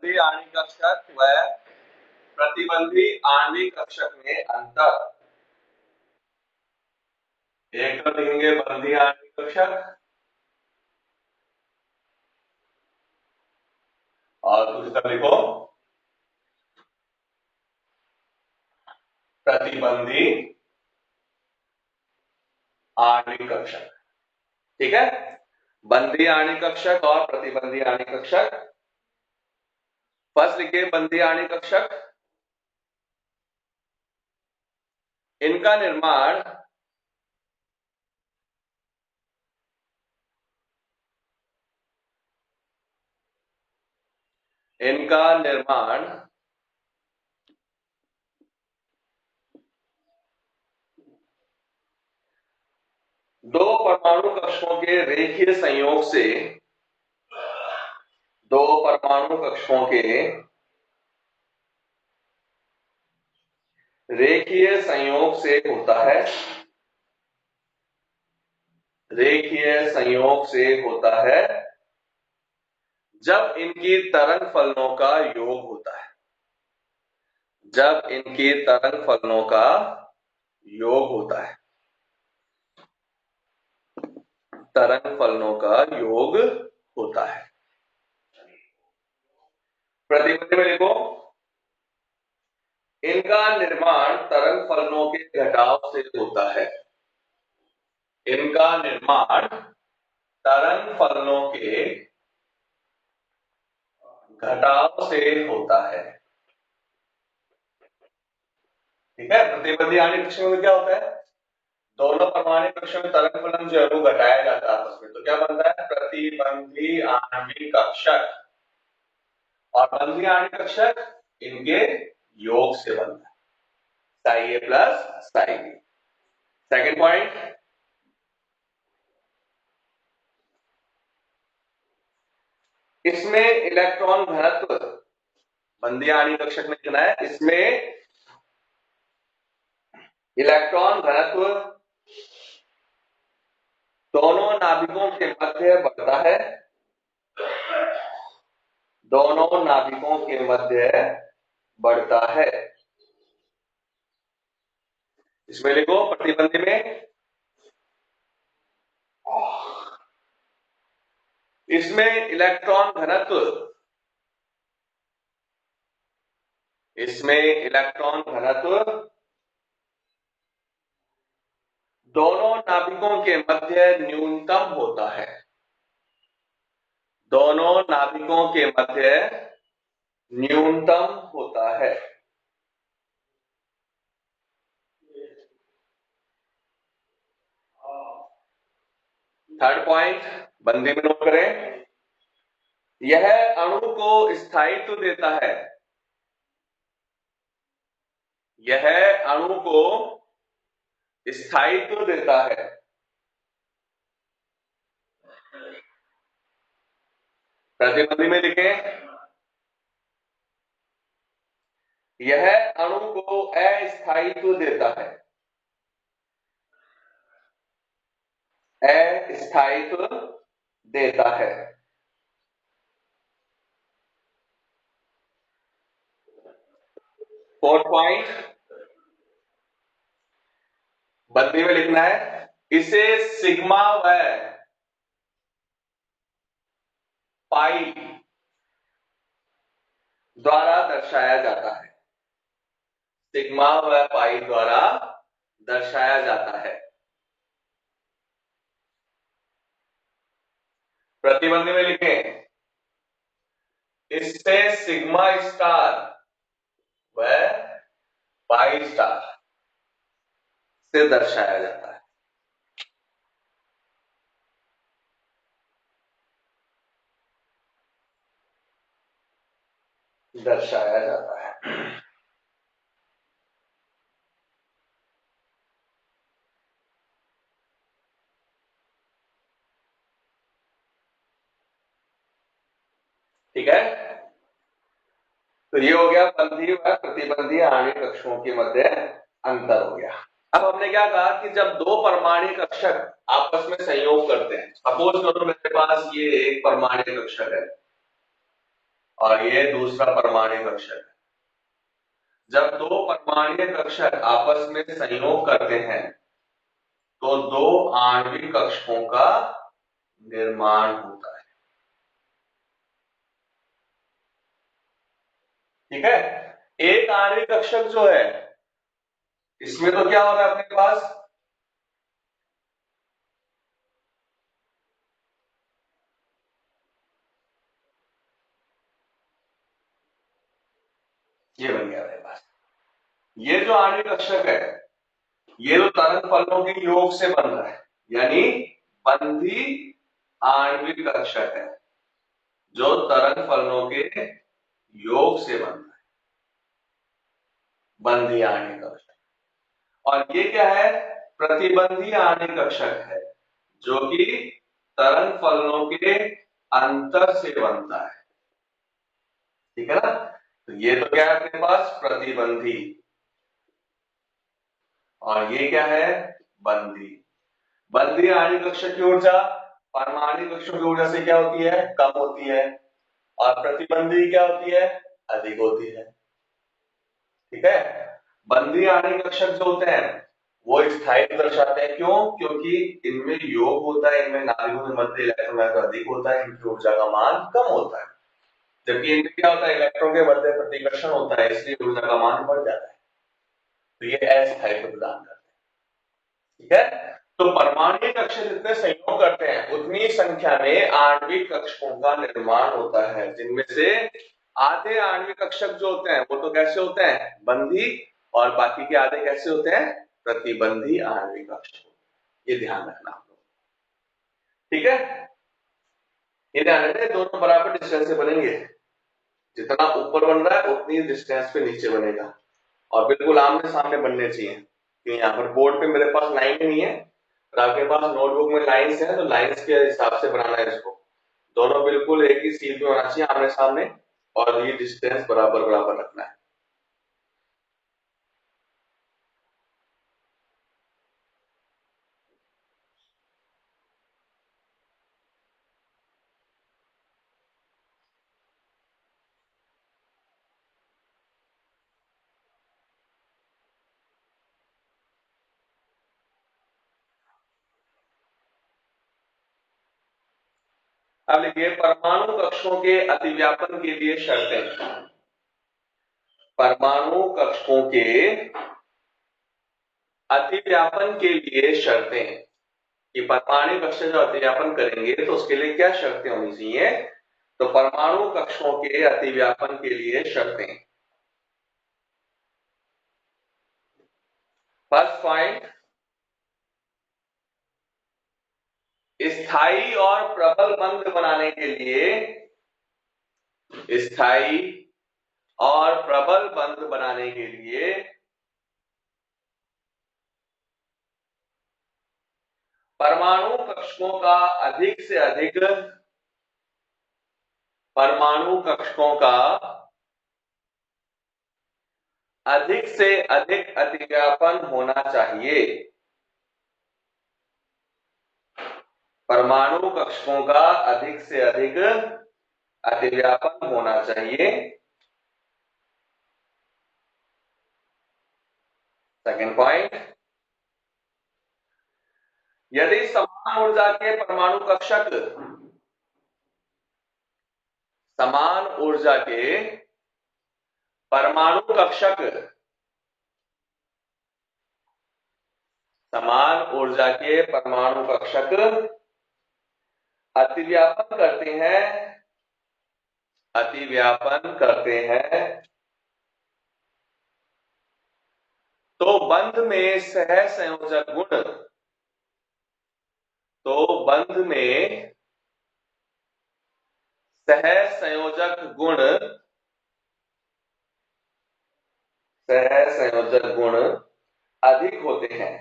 प्रतिबंधी आणविक कक्षक व प्रतिबंधी आणविक कक्षक में अंतर। एक तो लिखेंगे बंधी आणविक कक्षक और दूसरा लिखो प्रतिबंधी आणविक कक्षक। ठीक है, बंधी आणविक कक्षक और प्रतिबंधी आणविक कक्षक। फर्स्ट लिखिए बंधी आणविक कक्षक। इनका निर्माण दो परमाणु कक्षों के रेखीय संयोग से, दो परमाणु कक्षों के रेखीय संयोग से होता है, रेखीय संयोग से होता है जब इनकी तरंग फलनों का योग होता है, जब इनकी तरंग फलनों का योग होता है, तरंग फलनों का योग होता है। प्रतिबंध में लिखो इनका निर्माण तरंग फलनों के घटाव से होता है, इनका निर्माण तरंग फलनों के घटाव से होता है। ठीक है, प्रतिबंधी आणविक कक्षक में क्या होता है, दोनों परमाणु कक्षों में तरंग फलन जो है वो घटाया जाता है आपस में, तो क्या बनता है प्रतिबंधी आणविक कक्षक। और बंधी आणविक कक्षक इनके योग से बनता है, psi a plus psi b. Second point, इसमें इलेक्ट्रॉन घनत्व, बंधी आणविक कक्षक में लिखना है इसमें इलेक्ट्रॉन घनत्व दोनों नाभिकों के मध्य बढ़ता है, दोनों नाभिकों के मध्य बढ़ता है। इसमें लिखो प्रतिबंधी में इसमें इलेक्ट्रॉन घनत्व, इसमें इलेक्ट्रॉन घनत्व दोनों नाभिकों के मध्य न्यूनतम होता है, दोनों नाभिकों के मध्य न्यूनतम होता है। थर्ड पॉइंट बंदी में नोट करें, यह अणु को स्थायित्व देता है, यह अणु को स्थायित्व देता है। प्रतिबंधी में लिखें यह अणु को अस्थायित्व देता है, अस्थायित्व देता है। फोर्थ पॉइंट बंदी में लिखना है इसे सिग्मा व पाई द्वारा दर्शाया जाता है, सिग्मा व पाई द्वारा दर्शाया जाता है। प्रतिबंध में लिखें इससे सिग्मा स्टार व पाई स्टार से दर्शाया जाता है। दर्शाया जाता है। ठीक है, तो ये हो गया बंधी व प्रतिबंधी आणविक कक्षों के मध्य अंतर हो गया। अब हमने क्या कहा कि जब दो परमाणु कक्षक आपस में संयोग करते हैं, सपोज करो मेरे पास ये एक परमाणु कक्षक है, और ये दूसरा परमाणु कक्षक है। जब दो परमाणु कक्षक आपस में संयोग करते हैं तो दो आणविक कक्षकों का निर्माण होता है। ठीक है, एक आणविक कक्षक जो है इसमें तो क्या हो रहा है अपने पास, ये बन गया अपने पास। ये जो आणविक कक्षक है ये तो तरंग फलनों के योग से बन रहा है, यानी बंधी आणविक कक्षक है जो तरंग फलनों के योग से बन रहा है, बंधी आणविक कक्षक। और ये क्या है, प्रतिबंधी आणविक कक्षक है जो कि तरंग फलनों के अंतर से बनता है। ठीक है ना, तो ये तो क्या है अपने पास प्रतिबंधी, और ये क्या है बंधी। बंधी आणविक कक्षक की ऊर्जा परमाणु कक्षों की ऊर्जा से क्या होती है, कम होती है, और प्रतिबंधी क्या होती है, अधिक होती है। ठीक है, बंधी आणविक कक्षक जो होते हैं वो स्थायित्व दर्शाते हैं, क्यों, क्योंकि इनमें योग होता है, इनमें नाभिकों के मध्य इलेक्ट्रॉन अधिक होता है, इनकी ऊर्जा का मान कम होता है। जबकि इनमें क्या होता है, इलेक्ट्रॉन के मध्य प्रतिकर्षण होता है, इसलिए ऊर्जा का मान बढ़ जाता है। तो ये अस्थायित्व प्रदान करते हैं। ठीक है, तो परमाणु कक्षक जितने संयोग करते हैं उतनी संख्या में आणविक कक्षकों का निर्माण होता है, जिनमें से आधे आणविक कक्षक जो होते हैं वो तो कैसे होते हैं, बंधी, और बाकी के आधे कैसे होते हैं, प्रतिबंधी आणविक कक्षक। ये ध्यान रखना आप लोग। ठीक है, ये ध्यान रखना दोनों बराबर डिस्टेंस से बनेंगे, जितना ऊपर बन रहा है उतनी डिस्टेंस पे नीचे बनेगा, और बिल्कुल आमने सामने बनने चाहिए। कि यहाँ पर बोर्ड पे मेरे पास लाइन नहीं है, और आपके पास नोटबुक में लाइंस है, तो लाइंस के हिसाब से बनाना है इसको। दोनों बिल्कुल एक ही सीध में होना चाहिए आमने सामने, और ये डिस्टेंस बराबर बराबर रखना है। अब लिखिए परमाणु कक्षों के अतिव्यापन के लिए शर्तें। परमाणु कक्षों के अतिव्यापन के लिए शर्तें, कि परमाणु कक्षक जो अतिव्यापन करेंगे तो उसके लिए क्या शर्तें होनी चाहिए। तो परमाणु कक्षों के अतिव्यापन के लिए शर्तें, फर्स्ट पॉइंट, स्थायी और प्रबल बंध बनाने के लिए, स्थायी और प्रबल बंध बनाने के लिए परमाणु कक्षकों का अधिक से अधिक, परमाणु कक्षकों का अधिक से अधिक अतिव्यापन होना चाहिए। परमाणु कक्षकों का अधिक से अधिक अतिव्यापन होना चाहिए। सेकंड पॉइंट, यदि समान ऊर्जा के परमाणु कक्षक, समान ऊर्जा के परमाणु कक्षक, समान ऊर्जा के परमाणु कक्षक अतिव्यापन करते हैं, अतिव्यापन करते हैं, तो बंध में सह संयोजक गुण, तो बंध में सह संयोजक गुण, सह संयोजक गुण अधिक होते हैं।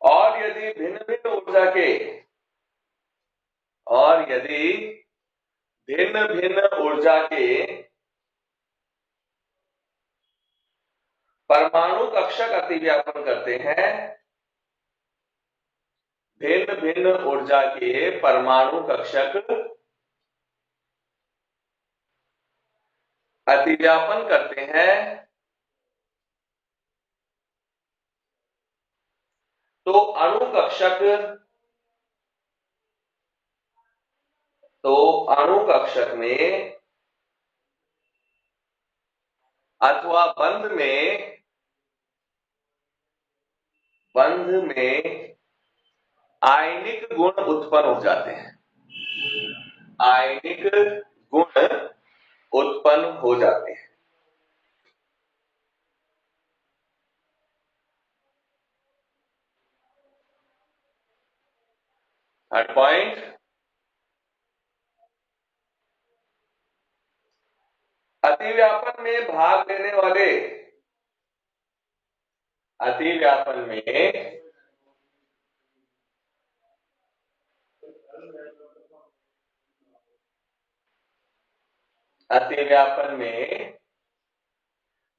और यदि भिन्न भिन्न ऊर्जा के, और यदि भिन्न भिन्न ऊर्जा के परमाणु कक्षक अतिव्यापन करते हैं, भिन्न भिन्न ऊर्जा के परमाणु कक्षक अतिव्यापन करते हैं तो अणु कक्षक में अथवा बंध में आयनिक गुण उत्पन्न हो जाते हैं। आयनिक गुण उत्पन्न हो जाते हैं। थर्ड पॉइंट, अतिव्यापन में भाग लेने वाले अतिव्यापन में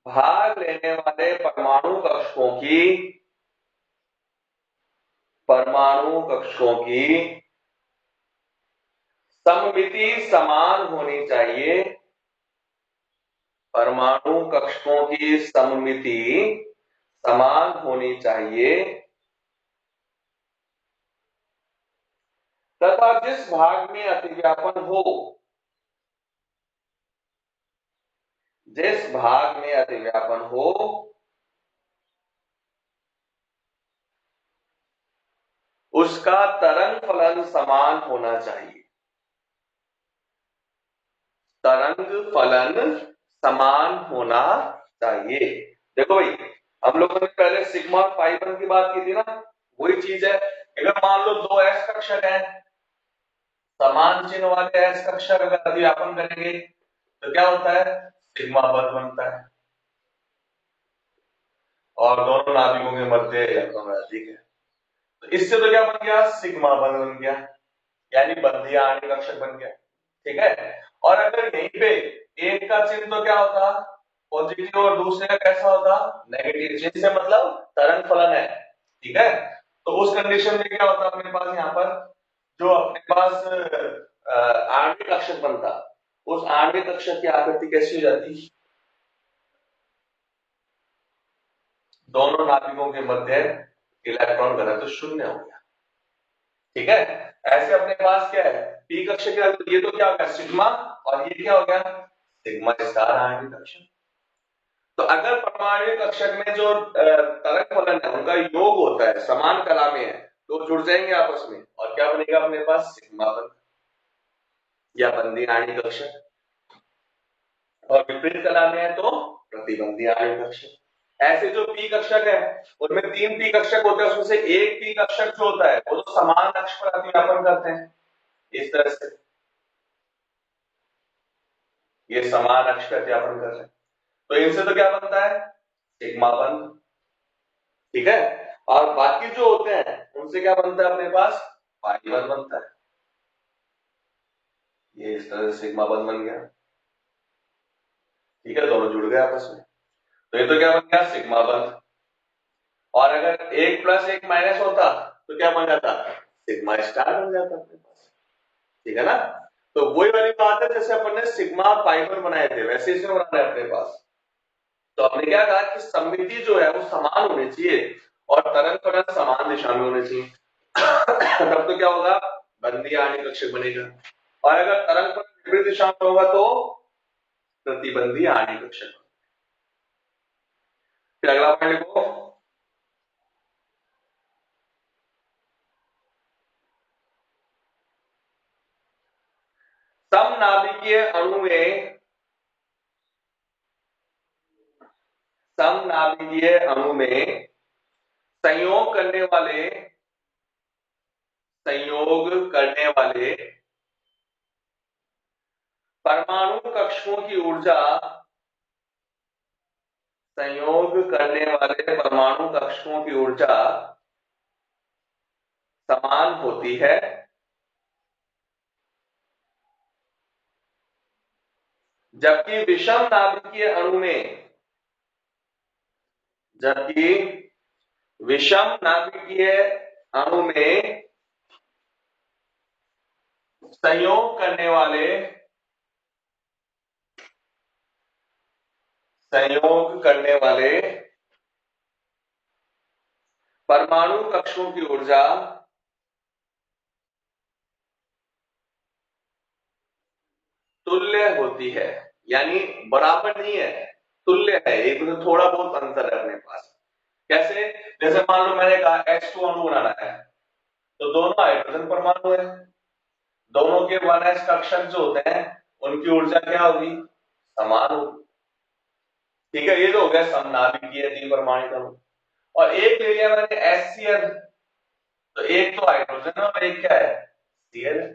भाग लेने वाले परमाणु कक्षकों की सममिति समान होनी चाहिए। परमाणु कक्षकों की सममिति समान होनी चाहिए तथा जिस भाग में अतिव्यापन हो उसका तरंग फलन समान होना चाहिए। तरंग फलन समान होना चाहिए। देखो भाई, हम लोगों ने पहले सिग्मा और पाई वन की बात की थी ना, वही चीज है। अगर मान लो दो एस कक्षक है, समान चिन्ह वाले एस कक्षक अगर अतिव्यापन करेंगे तो क्या होता है, सिग्मा बल बनता है और दोनों नाभिकों के मध्य इलेक्ट्रॉन अधिक है। तो इससे तो क्या बन गया, सिग्मा बल बन गया, यानी बंधीय आणविक कक्षक बन गया। ठीक है। और अगर यहीं पे एक का चिन्ह तो क्या होता, पॉजिटिव, और दूसरे का कैसा होता, नेगेटिव। चिन्ह से मतलब तरंग फलन है। ठीक है। तो उस कंडीशन में क्या होता अपने पास, यहाँ पर जो अपने पास आणविक कक्षक बनता, उस आणविक कक्षक की आकृति कैसी हो जाती, दोनों नाभिकों के मध्य इलेक्ट्रॉन घनत्व शून्य हो गया। ठीक है। ऐसे अपने पास क्या है, पी कक्षक, ये तो क्या हो गया सिग्मा, और ये क्या हो गया सिग्मा स्टार आणविक कक्षक। तो अगर परमाणु कक्षक में जो तरंग फलन है उनका योग होता है, समान कला में है, तो जुड़ जाएंगे आपस में और क्या बनेगा अपने पास, सिग्मा बन या बंदी आणविक कक्षक। और विपरीत कला में है तो प्रतिबंधी आणविक कक्षक। ऐसे जो पी कक्षक है उनमें तीन पी कक्षक होते हैं, उसमें से एक पी कक्षक जो होता है वो तो समान अक्ष पर अतिव्यापन करते हैं इस तरह से, ये समान अक्ष पर अतिव्यापन कर रहे हैं, तो इनसे तो क्या बनता है, सिग्मा बंध। ठीक है। और बाकी जो होते हैं उनसे क्या बनता है अपने पास, पाई बंध बनता है। ये इस तरह से सिग्मा बंध बन गया। ठीक है, दोनों जुड़ गए आपस में, तो ये तो क्या बन गया, सिग्मा बंध। और अगर एक प्लस एक माइनस होता तो क्या बन जाता, सिग्मा स्टार बन जाता अपने पास। ठीक है ना। तो वही वाली बात है, जैसे अपन ने सिग्मा पाइबर बनाए थे वैसे इसमें बनाना है अपने पास। तो हमने क्या कहा कि सममिति जो है वो समान होनी चाहिए और तरंग फलन समान दिशा में होने चाहिए। तब तो क्या होगा, बंदी आणविक कक्षक बनेगा। और अगर तरंग फलन विपरीत दिशा में होगा तो प्रतिबंधी आणविक कक्षक। फिर अगला पॉइंट लिखो, समनाभिकीय अणु में संयोग करने वाले परमाणु कक्षकों की ऊर्जा, संयोग करने वाले परमाणु कक्षकों की ऊर्जा समान होती है, जबकि विषम नाभिकीय अणु में संयोग करने वाले संयोग करने वाले परमाणु कक्षों की ऊर्जा तुल्य होती है, यानी बराबर नहीं है, तुल्य है, एक तो थोड़ा बहुत अंतर है अपने पास। कैसे? जैसे मान लो मैंने कहा H2 अणु बनाना है, तो दोनों हाइड्रोजन परमाणु है, दोनों के 1s कक्षक जो होते हैं उनकी ऊर्जा क्या होगी? समान होगी। ठीक है, ये तो हो गया समनाभिकीय द्विपरमाणिक अणु। और एक ले लिया मैंने HCl, तो एक तो हाइड्रोजन है और एक क्या है? Cl है।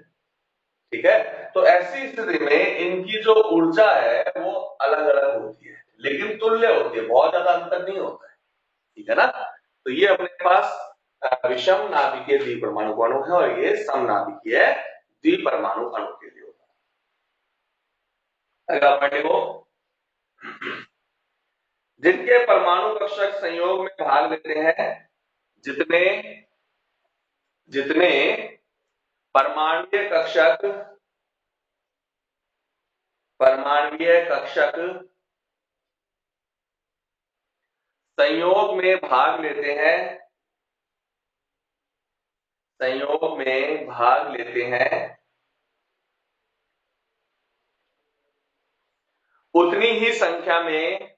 ठीक है, तो ऐसी स्थिति में इनकी जो ऊर्जा है वो अलग अलग होती है, लेकिन तुल्य होती है, बहुत ज्यादा अंतर नहीं होता है। ठीक है ना? तो ये अपने पास विषम नाभिकीय द्विपरमाणु अणु है और ये समनाभिकीय द्विपरमाणु अणु के लिए होता है। अगला पॉइंट देखो, जिनके परमाणु कक्षक संयोग में भाग लेते हैं, जितने जितने परमाणुीय कक्षक संयोग में भाग लेते हैं, संयोग में भाग लेते हैं, उतनी ही संख्या में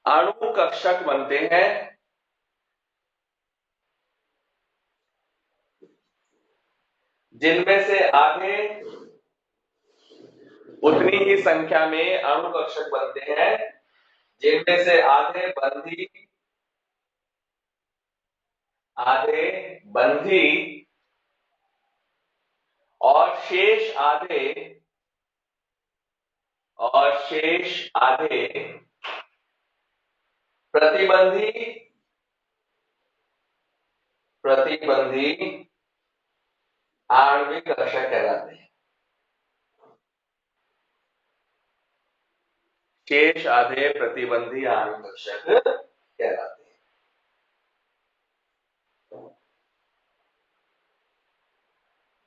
अणु कक्षक बनते हैं, जिनमें से आधे उतनी ही संख्या में अणु कक्षक बनते हैं जिनमें से आधे बंधी और शेष आधे प्रतिबंधी आणविक कक्षक कहलाते हैं। शेष आधे प्रतिबंधी आणविक कक्षक कहलाते हैं।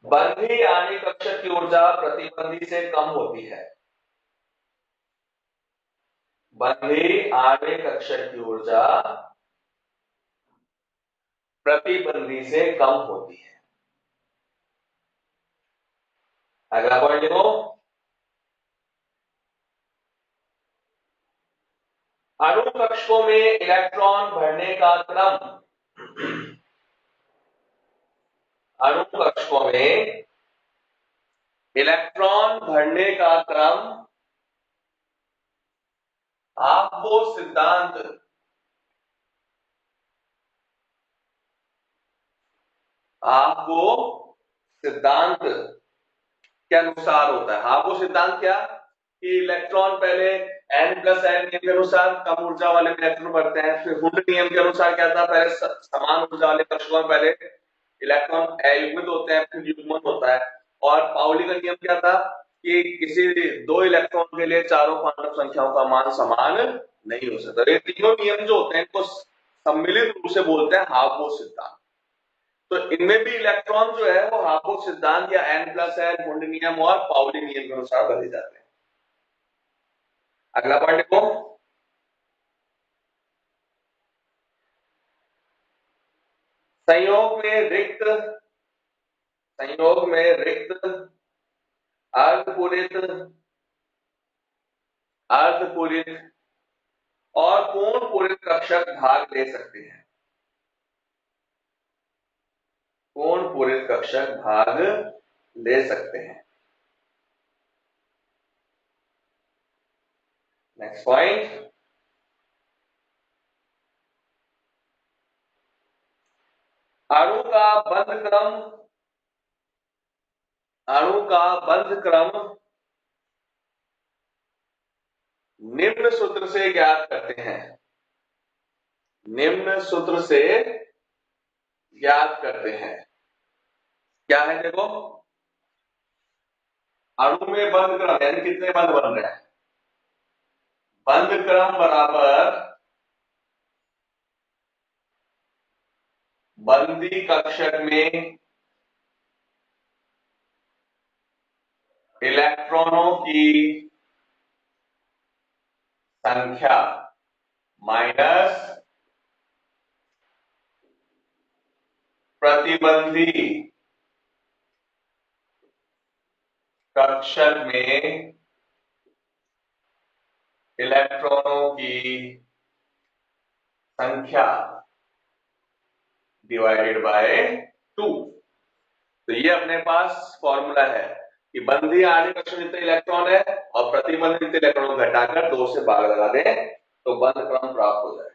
बंधी आणविक कक्षक की ऊर्जा प्रतिबंधी से कम होती है। बंधी आणविक कक्षक की ऊर्जा प्रतिबंधी से कम होती है। अगला पॉइंट देखो, अणु कक्षकों में इलेक्ट्रॉन भरने का क्रम, अणु कक्षकों में इलेक्ट्रॉन भरने का क्रम आपको सिद्धांत के अनुसार होता है। आपको सिद्धांत क्या कि इलेक्ट्रॉन पहले n+n नियम के अनुसार कम ऊर्जा वाले में इलेक्ट्रॉन भरते हैं, फिर हुंड नियम के अनुसार क्या था, पहले समान ऊर्जा वाले कक्षकों में पहले इलेक्ट्रॉन अयुग्मित होते हैं, फिर युग्मन होता है। और पाउली का नियम क्या था कि किसी दो इलेक्ट्रॉन के लिए चारों क्वांटम संख्याओं का मान समान नहीं हो सकता। ये तीनों नियम जो होते हैं इनको सम्मिलित रूप से बोलते हैं हार्मोनिक सिद्धांत। तो इनमें भी इलेक्ट्रॉन जो है वो हार्मोनिक सिद्धांत या n+n हुंड नियम और पाउली नियम के अनुसार भरे जाते हैं। अगला पॉइंट देखो, संयोग में रिक्त अर्धपूरित और पूर्ण पूरित कक्षक भाग ले सकते हैं। पूर्ण पूरित कक्षक भाग ले सकते हैं। नेक्स्ट पॉइंट, अणु का बंध क्रम निम्न सूत्र से ज्ञात करते हैं। निम्न सूत्र से ज्ञात करते हैं। क्या है देखो, अणु में बंध क्रम यानी कितने बंध बन रहे हैं, बंध क्रम बराबर बंदी कक्षक में इलेक्ट्रॉनों की संख्या माइनस प्रतिबंधी कक्षक में इलेक्ट्रॉनों की संख्या डिवाइडेड बाय 2। तो ये अपने पास फॉर्मूला है कि बंदी आणविक कक्षक में जितने इलेक्ट्रॉन है और प्रतिबंधित जितने इलेक्ट्रॉन घटाकर 2 से भाग लगा दें तो बंद क्रम प्राप्त हो जाएगा।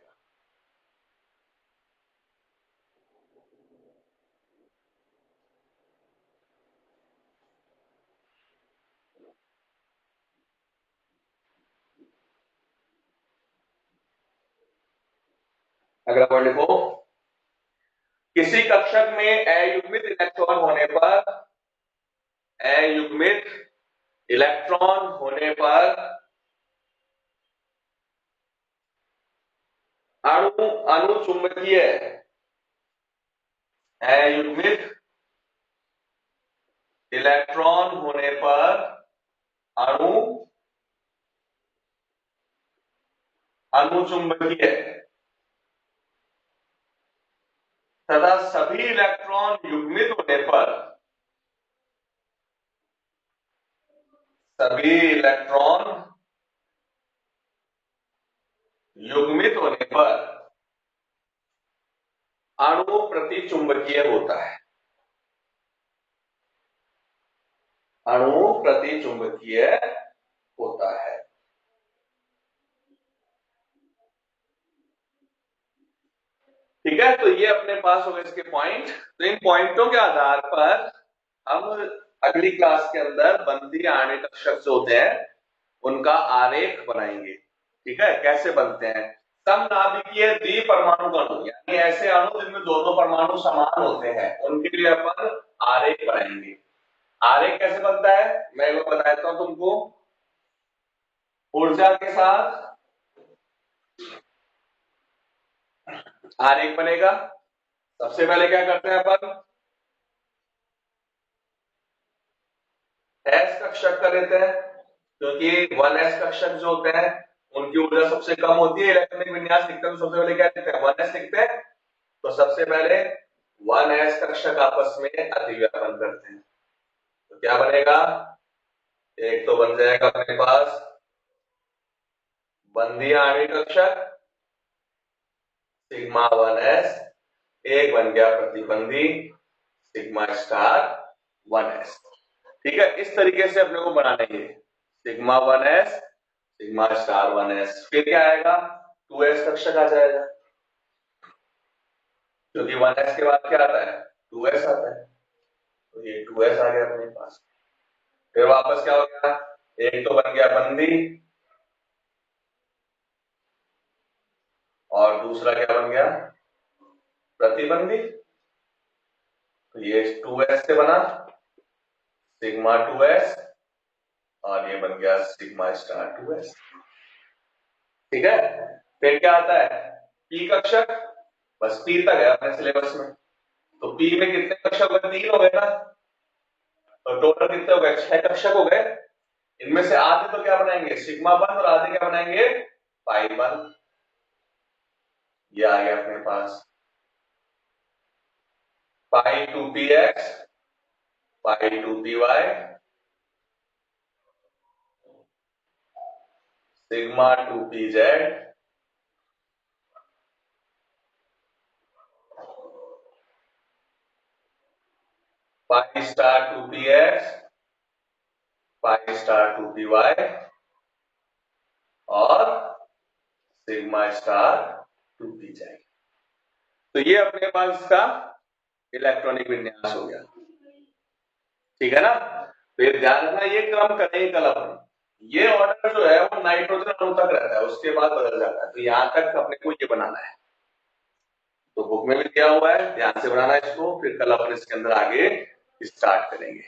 अगला पॉइंट लिखो, किसी कक्षक में अयुग्मित इलेक्ट्रॉन होने पर अनुचुंबकीय अयुग्मित इलेक्ट्रॉन होने पर अणु अनुचुंबकीय तथा सभी इलेक्ट्रॉन युग्मित होने पर अणु प्रतिचुंबकीय होता है। अणु प्रतिचुंबकीय होता है। ठीक है, तो ये अपने पास हो गए इसके पॉइंट। तो इन पॉइंटों के आधार पर हम अगली क्लास के अंदर बंदी आणविक कक्षक जो होते हैं उनका आरेख बनाएंगे। ठीक है, कैसे बनते हैं। समनाभिकीय द्विपरमाणु अणु यानी ऐसे अणु जिनमें दोनों परमाणु समान होते हैं उनके लिए अपन आरेख बनाएंगे। आरेख कैसे बनता है मैं वो बताता हूं तुमको। ऊर्जा के साथ आरेख बनेगा। सबसे पहले क्या करते हैं अपन, एस कक्षक का लेते हैं क्योंकि 1s कक्षक जो होते हैं उनकी ऊर्जा सबसे कम होती है। इलेक्ट्रॉनिक विन्यास लिखते हैं तो सबसे पहले क्या लिखते हैं 1s लिखते हैं। तो सबसे पहले 1s कक्षक आपस में अतिव्यापन करते हैं तो क्या बनेगा, एक तो बन जाएगा अपने पास बंदी आणविक कक्षक सिग्मा 1s, एक बन गया प्रतिबंधी सिग्मा स्टार 1s। ठीक है, इस तरीके से अपने को बनाने हैं sigma 1s sigma star 1s। फिर क्या आएगा 2s कक्षक आ जाएगा क्योंकि 1s के बाद क्या आता है 2s आता है तो ये 2s आ गया अपने पास। फिर वापस क्या हो गया, एक तो बन गया बंदी और दूसरा क्या बन गया प्रतिबंधी। तो ये 2s से बना सिग्मा 2s और ये बन गया सिग्मा स्टार 2s। ठीक है, फिर क्या आता है पी कक्षक, बस पी तक है अपने सिलेबस में। तो पी में कितने कक्षक हो गए 3 हो गए ना, तो टोटल कितने हो गए 6 कक्षक हो गए। इनमें से आधे तो क्या बनाएंगे सिग्मा 1 और आधे क्या बनाएंगे पाई 1। ये आ गया अपने पास पाई 2px पाई 2py sigma 2pz pi star 2px pi star 2py और सिग्मा स्टार 2pz। तो ये अपने पास इसका इलेक्ट्रॉनिक विन्यास हो गया। ठीक है ना, तो ये ध्यान रखना ये क्रम करेंगे कल अपन। ये ऑर्डर जो है वो नाइट्रोजन अणु तक रहता है उसके बाद बदल जाता है। तो यहां तक अपने को ये बनाना है तो बुक में भी दिया हुआ है, ध्यान से बनाना इसको। फिर कल अपन इसके अंदर आगे स्टार्ट करेंगे।